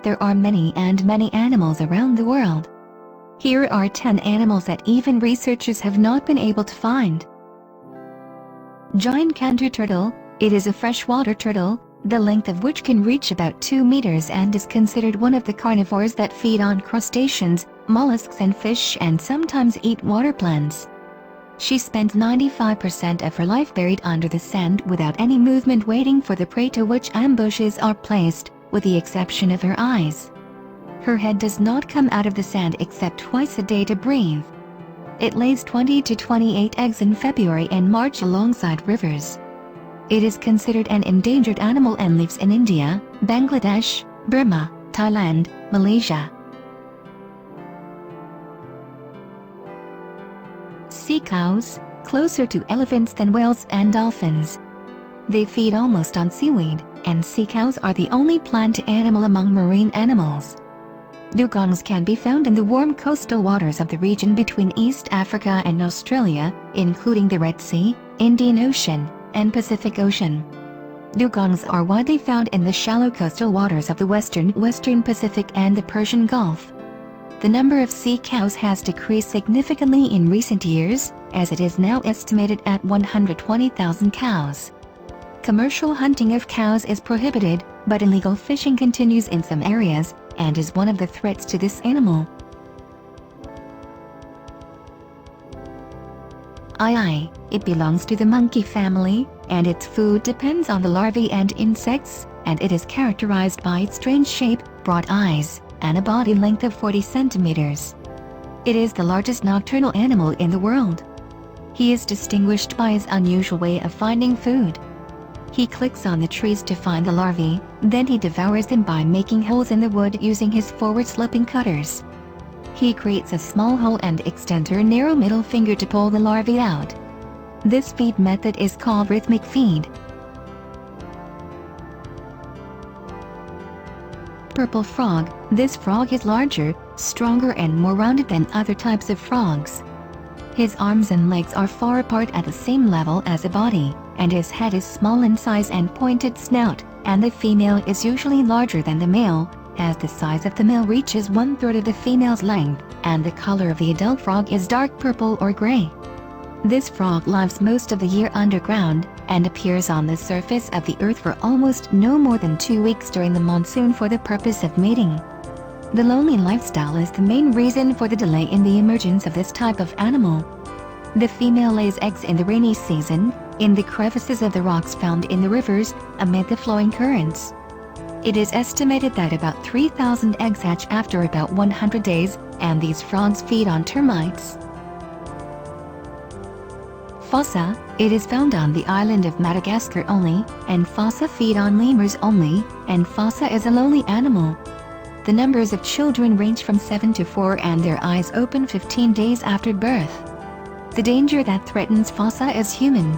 There are many and many animals around the world. Here are 10 animals that even researchers have not been able to find. Giant canter turtle. It is a freshwater turtle, the length of which can reach about 2 meters and is considered one of the carnivores that feed on crustaceans, mollusks and fish and sometimes eat water plants. She spends 95% of her life buried under the sand without any movement, waiting for the prey, to which ambushes are placed, with the exception of her eyes. Her head does not come out of the sand except twice a day to breathe. It lays 20 to 28 eggs in February and March alongside rivers. It is considered an endangered animal and lives in India, Bangladesh, Burma, Thailand, Malaysia. Sea cows, closer to elephants than whales and dolphins. They feed almost on seaweed, and sea cows are the only plant animal among marine animals. Dugongs can be found in the warm coastal waters of the region between East Africa and Australia, including the Red Sea, Indian Ocean, and Pacific Ocean. Dugongs are widely found in the shallow coastal waters of the Western Pacific and the Persian Gulf. The number of sea cows has decreased significantly in recent years, as it is now estimated at 120,000 cows. Commercial hunting of cows is prohibited, but illegal fishing continues in some areas, and is one of the threats to this animal. It belongs to the monkey family, and its food depends on the larvae and insects, and it is characterized by its strange shape, broad eyes, and a body length of 40 centimeters. It is the largest nocturnal animal in the world. He is distinguished by his unusual way of finding food. He clicks on the trees to find the larvae, then he devours them by making holes in the wood using his forward-sloping cutters. He creates a small hole and extends her narrow middle finger to pull the larvae out. This feed method is called rhythmic feed. Purple frog. This frog is larger, stronger and more rounded than other types of frogs. His arms and legs are far apart at the same level as the body, and his head is small in size and pointed snout, and the female is usually larger than the male, as the size of the male reaches 1/3 of the female's length, and the color of the adult frog is dark purple or gray. This frog lives most of the year underground, and appears on the surface of the earth for almost no more than 2 weeks during the monsoon for the purpose of mating. The lonely lifestyle is the main reason for the delay in the emergence of this type of animal. The female lays eggs in the rainy season, in the crevices of the rocks found in the rivers, amid the flowing currents. It is estimated that about 3,000 eggs hatch after about 100 days, and these frogs feed on termites. Fossa. It is found on the island of Madagascar only, and fossa feed on lemurs only, and fossa is a lonely animal. The numbers of children range from 7 to 4 and their eyes open 15 days after birth. The danger that threatens fossa is human.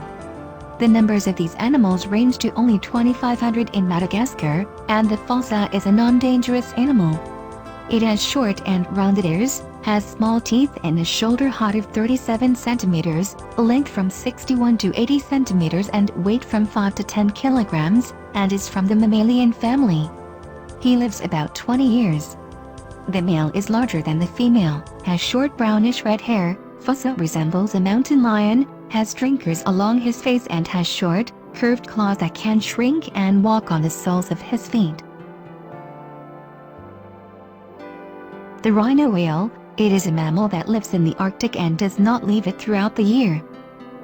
The numbers of these animals range to only 2,500 in Madagascar, and the fossa is a non-dangerous animal. It has short and rounded ears, has small teeth and a shoulder height of 37 centimeters, a length from 61 to 80 centimeters and weight from 5 to 10 kilograms, and is from the mammalian family. He lives about 20 years. The male is larger than the female, has short brownish red hair. Fossa resembles a mountain lion, has drinkers along his face and has short, curved claws that can shrink and walk on the soles of his feet. The rhino whale. It is a mammal that lives in the Arctic and does not leave it throughout the year.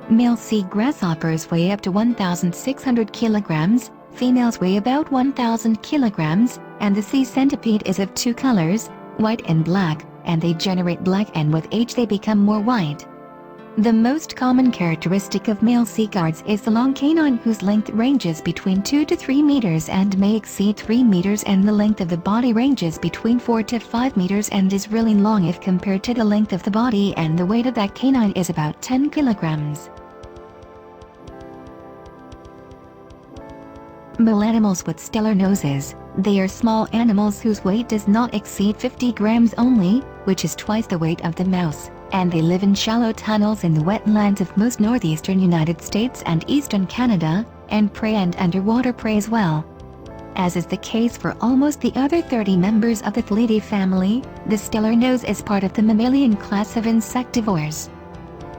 Male sea grasshoppers weigh up to 1,600 kilograms, females weigh about 1,000 kilograms, and the sea centipede is of 2 colors, white and black, and they generate black, and with age they become more white. The most common characteristic of male sea guards is the long canine, whose length ranges between 2 to 3 meters and may exceed 3 meters, and the length of the body ranges between 4 to 5 meters and is really long if compared to the length of the body, and the weight of that canine is about 10 kilograms. Mole animals with stellar noses. They are small animals whose weight does not exceed 50 grams only, which is twice the weight of the mouse, and they live in shallow tunnels in the wetlands of most northeastern United States and eastern Canada, and prey and underwater prey as well. As is the case for almost the other 30 members of the Thalidae family, the stellar nose is part of the mammalian class of insectivores.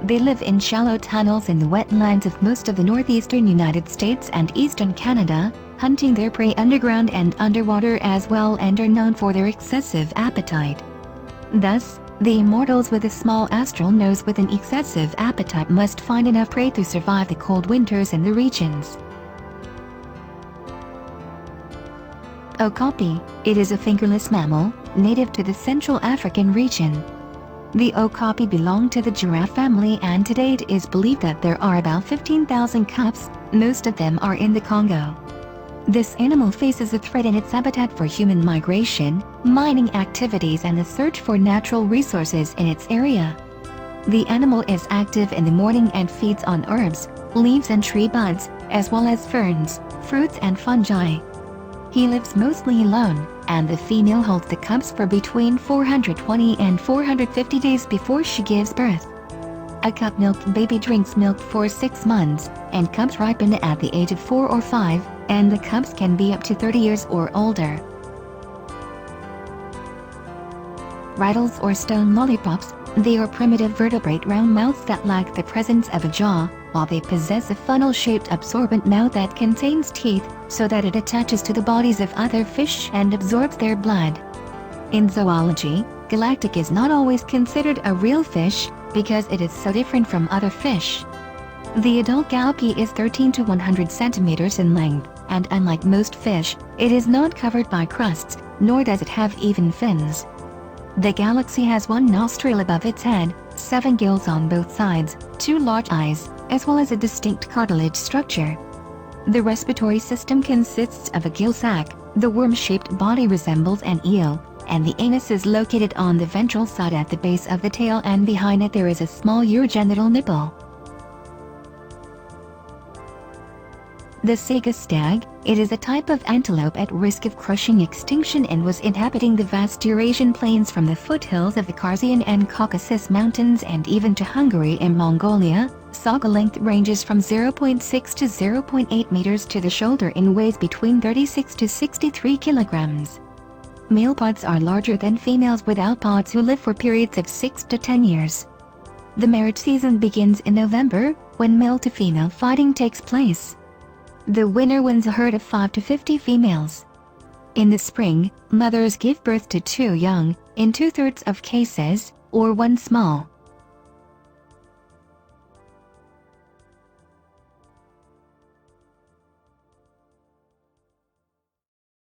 They live in shallow tunnels in the wetlands of most of the northeastern United States and eastern Canada, hunting their prey underground and underwater as well, and are known for their excessive appetite. Thus, the immortals with a small astral nose with an excessive appetite must find enough prey to survive the cold winters in the regions. Okapi. It is a fingerless mammal, native to the Central African region. The Okapi belong to the giraffe family, and to date it is believed that there are about 15,000 cubs, most of them are in the Congo. This animal faces a threat in its habitat for human migration, mining activities and the search for natural resources in its area. The animal is active in the morning and feeds on herbs, leaves and tree buds, as well as ferns, fruits and fungi. He lives mostly alone, and the female holds the cubs for between 420 and 450 days before she gives birth. A cup-milked baby drinks milk for 6 months, and cubs ripen at the age of 4 or 5, and the cubs can be up to 30 years or older. Rattles or stone lollipops. They are primitive vertebrate round mouths that lack the presence of a jaw, while they possess a funnel-shaped absorbent mouth that contains teeth, so that it attaches to the bodies of other fish and absorbs their blood. In zoology, galactic is not always considered a real fish, because it is so different from other fish. The adult Okapi is 13 to 100 centimeters in length, and unlike most fish, it is not covered by crusts, nor does it have even fins. The galaxy has 1 nostril above its head, 7 gills on both sides, 2 large eyes, as well as a distinct cartilage structure. The respiratory system consists of a gill sac, the worm-shaped body resembles an eel, and the anus is located on the ventral side at the base of the tail, and behind it there is a small urogenital nipple. The Sega stag. It is a type of antelope at risk of crushing extinction and was inhabiting the vast Eurasian plains from the foothills of the Carpathian and Caucasus Mountains and even to Hungary and Mongolia. Saga length ranges from 0.6 to 0.8 meters to the shoulder and weighs between 36 to 63 kilograms. Male pods are larger than females without pods who live for periods of 6 to 10 years. The marriage season begins in November, when male-to-female fighting takes place. The winner wins a herd of 5 to 50 females. In the spring, mothers give birth to 2 young, in 2/3 of cases, or 1 small.